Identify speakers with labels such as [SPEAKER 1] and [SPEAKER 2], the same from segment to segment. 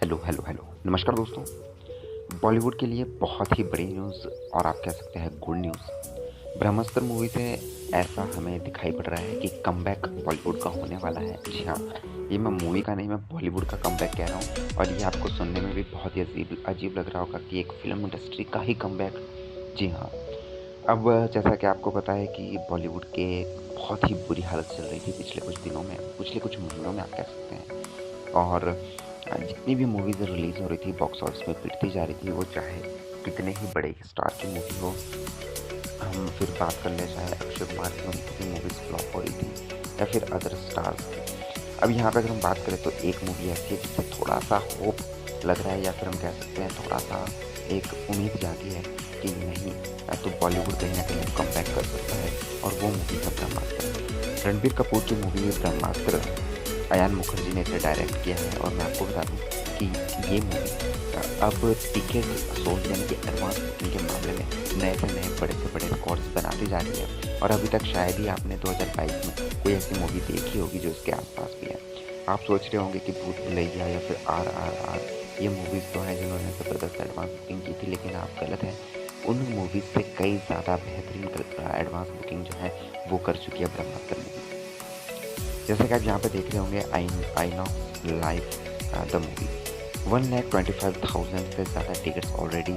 [SPEAKER 1] Hello hello hello नमस्कार दोस्तों। बॉलीवुड के लिए बहुत ही बड़ी न्यूज़ और आप कह सकते हैं गुड न्यूज़। ब्रह्मास्त्र मूवी से ऐसा हमें दिखाई पड़ रहा है कि कमबैक बॉलीवुड का होने वाला है। जी हाँ, ये मैं मूवी का नहीं, मैं बॉलीवुड का कमबैक कह रहा हूँ और ये आपको सुनने में भी बहुत ही अजीब अजीब लग रहा होगा कि एक फिल्म इंडस्ट्री का ही कमबैक। जी हाँ, अब जैसा कि आपको पता है कि बॉलीवुड के बहुत ही बुरी हालत चल रही थी पिछले कुछ दिनों में, पिछले कुछ महीनों में आप कह सकते हैं। और जितनी भी मूवीज़ रिलीज़ हो रही थी बॉक्स ऑफिस में पिटती जा रही थी, वो चाहे कितने ही बड़े स्टार की मूवी हो। हम फिर बात कर ले चाहे अक्षय कुमार की उनकी भी मूवीज़ फ्लॉप हो रही थी या फिर अदर स्टार्स की। अब यहाँ पे अगर हम बात करें तो एक मूवी ऐसी है जिससे थोड़ा सा होप लग रहा है या फिर हम कह सकते हैं थोड़ा सा एक उम्मीद जागी है कि नहीं, तो बॉलीवुड कहीं ना कहीं कमबैक कर सकता है। और वो मूवी है ब्रह्मास्त्र। रणबीर कपूर की मूवी है ब्रह्मास्त्र। अयान मुखर्जी ने इसे डायरेक्ट किया है और मैं आपको बता दूं कि ये मूवी अब टिकट सोल्ड यानी कि एडवांस बुकिंग के मामले में नए से नए बड़े से बड़े रिकॉर्ड्स बनाती जा रही है। और अभी तक शायद ही आपने 2022 में कोई ऐसी मूवी देखी होगी जो इसके आसपास भी है। आप सोच रहे होंगे कि भूत भुलैया या फिर RRR ये मूवीज़ तो हैं जिन्होंने ज़बरदस्त एडवांस बुकिंग की थी, लेकिन आप गलत हैं। उन मूवीज़ से कई ज़्यादा बेहतरीन एडवांस बुकिंग जो है वो कर चुकी है ब्रह्मास्त्र मूवी। जैसे कि आप यहाँ पे देख रहे होंगे आई नॉक्स लाइव द मूवी 1,25,000 से ज़्यादा टिकट्स ऑलरेडी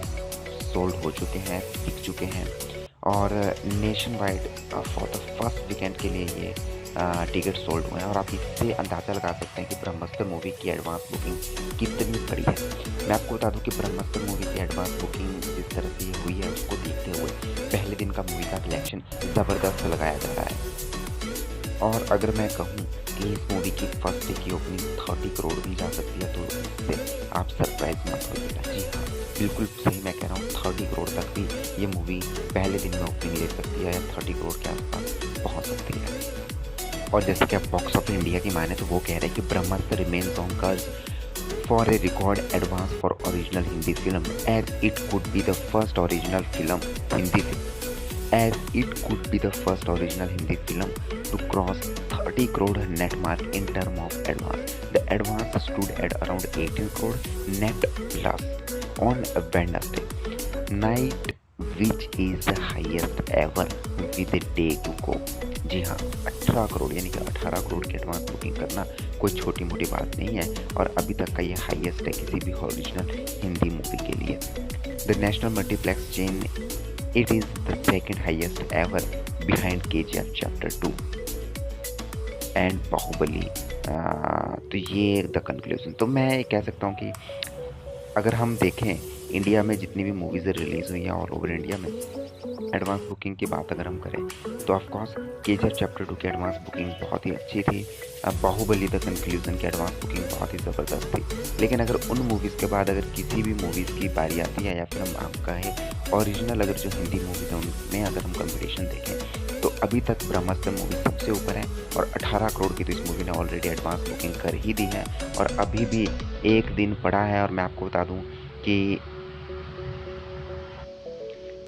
[SPEAKER 1] सोल्ड हो चुके हैं, बिक चुके हैं। और nation wide for the first weekend के लिए ये टिकट सोल्ड हुए हैं। और आप इससे अंदाज़ा लगा सकते हैं कि ब्रह्मास्त्र मूवी की एडवांस बुकिंग कितनी बड़ी है। मैं आपको बता दूं कि ब्रह्मास्त्र मूवी की एडवांस बुकिंग जिस तरह से हुई है उसको देखते हुए पहले दिन का मूवी का कलेक्शन ज़बरदस्त लगाया जा रहा है। और अगर मैं कहूँ कि इस मूवी की फर्स्ट डे की ओपनिंग 30 करोड़ भी जा सकती है, तो इससे आप सरप्राइज मत होइएगा। जी हाँ, बिल्कुल सही मैं कह रहा हूँ, 30 करोड़ तक भी ये मूवी पहले दिन में ओपनिंग ले सकती है या 30 करोड़ के आसपास पहुँच सकती है। और जैसे कि आप बॉक्स ऑफ इंडिया की माने तो वो कह रहे हैं कि Brahmastra remains on course for a record advance for original Hindi film as it could be the first original film Hindi as it could be the first original Hindi film to cross 30 crore net mark in term of advance. The advance stood at around 18 crore net plus on Wednesday night, which is the highest ever with a day to go. जी हाँ, 18 करोड़ यानी कि 18 करोड़ की advance booking करना कोई छोटी मोटी बात नहीं है और अभी तक का ये हाईएस्ट है किसी भी ओरिजिनल हिंदी मूवी के लिए। The national multiplex chain It is the second highest ever behind KGF Chapter 2 and Baahubali. तो ये द कंक्लूजन। तो मैं कह सकता हूँ कि अगर हम देखें इंडिया में जितनी भी मूवीज़ रिलीज़ हुई हैं ऑल ओवर इंडिया में, एडवांस बुकिंग की बात अगर हम करें तो ऑफकोर्स केजीएफ चैप्टर 2 की एडवांस बुकिंग बहुत ही अच्छी थी। बाहुबली द कंक्लूजन की एडवांस बुकिंग बहुत ही ज़बरदस्त थी। लेकिन अगर उन मूवीज़ के बाद अगर किसी भी मूवीज़ की बारी आती है या फिर हम कहें ओरिजिनल अगर जो हिंदी मूवीज़ हैं उनमें अगर हम कंपटीशन देखें तो अभी तक ब्रह्मास्त्र मूवी सबसे ऊपर है और 18 करोड़ की तो इस मूवी ने ऑलरेडी एडवांस बुकिंग कर ही दी है। और अभी भी एक दिन पड़ा है और मैं आपको बता दूँ कि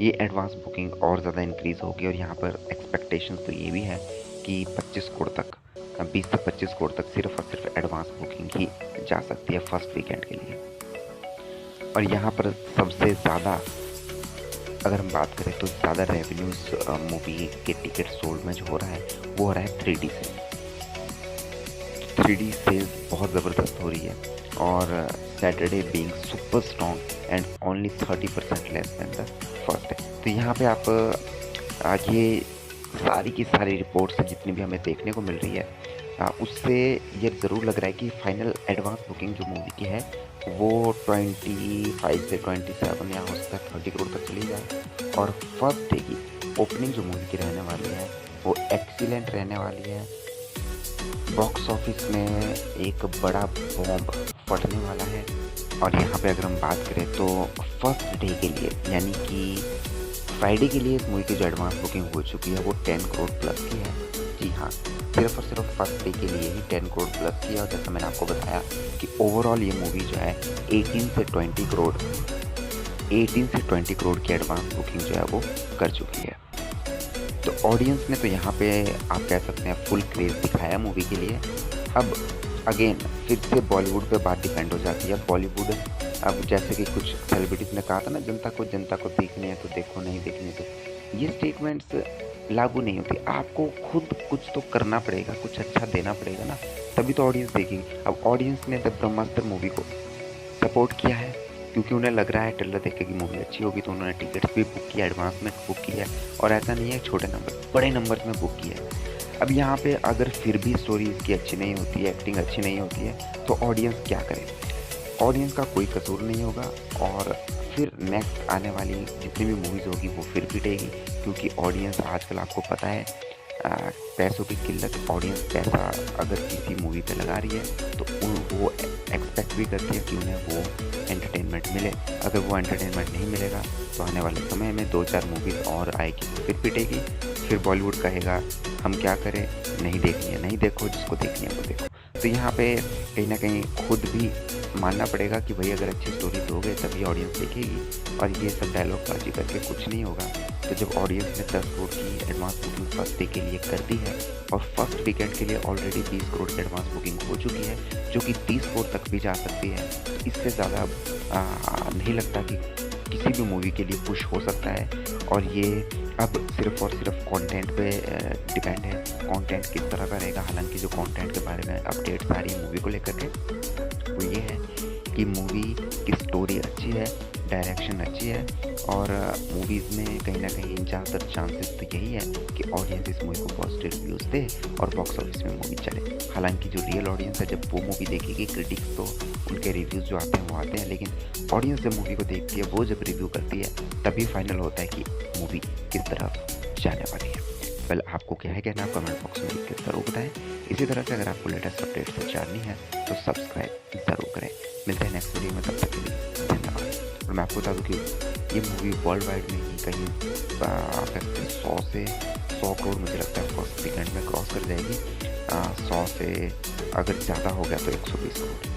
[SPEAKER 1] ये एडवांस बुकिंग और ज़्यादा इंक्रीज़ होगी। और यहाँ पर एक्सपेक्टेशंस तो ये भी है कि 25 करोड़ तक 20 से 25 करोड़ तक सिर्फ और सिर्फ एडवांस बुकिंग ही जा सकती है फर्स्ट वीकेंड के लिए। और यहाँ पर सबसे ज़्यादा अगर हम बात करें तो ज़्यादा रेवेन्यूज़ मूवी के टिकट सोल्ड में जो हो रहा है वो हो रहा है 3D से। 3D सेल्स बहुत ज़बरदस्त हो रही है और Saturday being super strong and only 30% less than the first day. तो यहाँ पे आप ये सारी की सारी रिपोर्ट्स जितनी भी हमें देखने को मिल रही है उससे ये ज़रूर लग रहा है कि फाइनल एडवांस बुकिंग जो मूवी की है वो 25 से 27 या हो सकता है 30 करोड़ तक चली जाए। और फर्स्ट डे की ओपनिंग जो मूवी की रहने वाली है वो एक्सीलेंट रहने वाली है। बॉक्स ऑफिस में एक बड़ा बॉम्ब फटने वाला है। और यहाँ पे अगर हम बात करें तो फर्स्ट डे के लिए यानी कि फ्राइडे के लिए इस मूवी की जो एडवांस बुकिंग हो चुकी है वो 10 करोड़ प्लस की है। जी हाँ, सिर्फ और सिर्फ फर्स्ट डे के लिए ही 10 करोड़ प्लस की है। और जैसा मैंने आपको बताया कि ओवरऑल ये मूवी जो है 18 से 20 करोड़ की एडवांस बुकिंग जो है वो कर चुकी है। तो ऑडियंस ने तो यहाँ पे आप कह सकते हैं फुल क्रेज़ दिखाया मूवी के लिए। अब अगेन फिर से बॉलीवुड पे बात डिपेंड हो जाती है। बॉलीवुड अब जैसे कि कुछ सेलिब्रिटीज़ ने कहा था ना, जनता को देखने हैं तो देखो, नहीं देखने तो ये स्टेटमेंट्स लागू नहीं होती। आपको खुद कुछ तो करना पड़ेगा, कुछ अच्छा देना पड़ेगा ना, तभी तो ऑडियंस देखेगी। अब ऑडियंस ने द ब्रह्मास्त्र मूवी को सपोर्ट किया है क्योंकि उन्हें लग रहा है ट्रेलर देख के कि मूवी अच्छी होगी, तो उन्होंने टिकट्स भी बुक किया, एडवांस में बुक किया है। और ऐसा नहीं है छोटे नंबर, बड़े नंबर में बुक किया है। अब यहाँ पे अगर फिर भी स्टोरी इसकी अच्छी नहीं होती है, एक्टिंग अच्छी नहीं होती है, तो ऑडियंस क्या करे? ऑडियंस का कोई कसूर नहीं होगा और फिर नेक्स्ट आने वाली जितनी भी मूवीज़ होगी वो फिर पिटेगी, क्योंकि ऑडियंस आजकल आपको पता है पैसों की किल्लत। ऑडियंस पैसा अगर किसी मूवी पे लगा रही है तो वो एक्सपेक्ट भी करती है कि उन्हें वो एंटरटेनमेंट मिले। अगर वो एंटरटेनमेंट नहीं मिलेगा तो आने वाले समय में 2-4 मूवीज़ और आएगी, फिर पिटेगी। फिर बॉलीवुड कहेगा हम क्या करें, नहीं देखनी है नहीं देखो, जिसको देखनी है वो देखो। तो यहाँ पे कहीं ना कहीं खुद भी मानना पड़ेगा कि भाई अगर अच्छी स्टोरी दोगे तभी ऑडियंस देखेगी, और ये सब डायलॉग बाजी करके कुछ नहीं होगा। तो जब ऑडियंस ने 10 करोड़ की एडवांस बुकिंग फर्स्ट डे के लिए कर दी है और फर्स्ट वीकेंड के लिए ऑलरेडी 20 करोड़ की एडवांस बुकिंग हो चुकी है, जो कि 30 करोड़ तक भी जा सकती है, तो इससे ज़्यादा नहीं लगता कि किसी भी मूवी के लिए पुश हो सकता है। और ये अब सिर्फ और सिर्फ कंटेंट पे डिपेंड है, कंटेंट किस तरह का रहेगा। हालांकि जो कंटेंट के बारे में अपडेट्स आ रही है मूवी को लेकर के, वो ये है कि मूवी की स्टोरी अच्छी है, डायरेक्शन अच्छी है, और मूवीज़ में कहीं ना कहीं ज़्यादातर चांसेस तो यही है कि ऑडियंस इस मूवी को पॉजिटिव रिव्यूज़ दे और बॉक्स ऑफिस में मूवी चले। हालांकि जो रियल ऑडियंस है, जब वो मूवी देखेगी, क्रिटिक्स तो उनके रिव्यूज़ जो आते हैं वो आते हैं, लेकिन ऑडियंस जब मूवी को देखती है, वो जब रिव्यू करती है, तभी फाइनल होता है कि मूवी किस तरफ जाने वाली है। वेल, आपको क्या है कहना, आप कमेंट बॉक्स में लिख के ज़रूर बताएं। इसी तरह से अगर आपको लेटेस्ट अपडेट्स जाननी है तो सब्सक्राइब ज़रूर करें। मिलते हैं नेक्स्ट वीडियो में, तब तक के लिए धन्यवाद। और मैं आपको बता दूँ कि ये मूवी वर्ल्ड वाइड में ही कहीं आप 100 से 100 करोड़ मुझे लगता है फर्स्ट वीकेंड में क्रॉस कर जाएगी। 100 से अगर ज़्यादा हो गया तो 120 करोड़।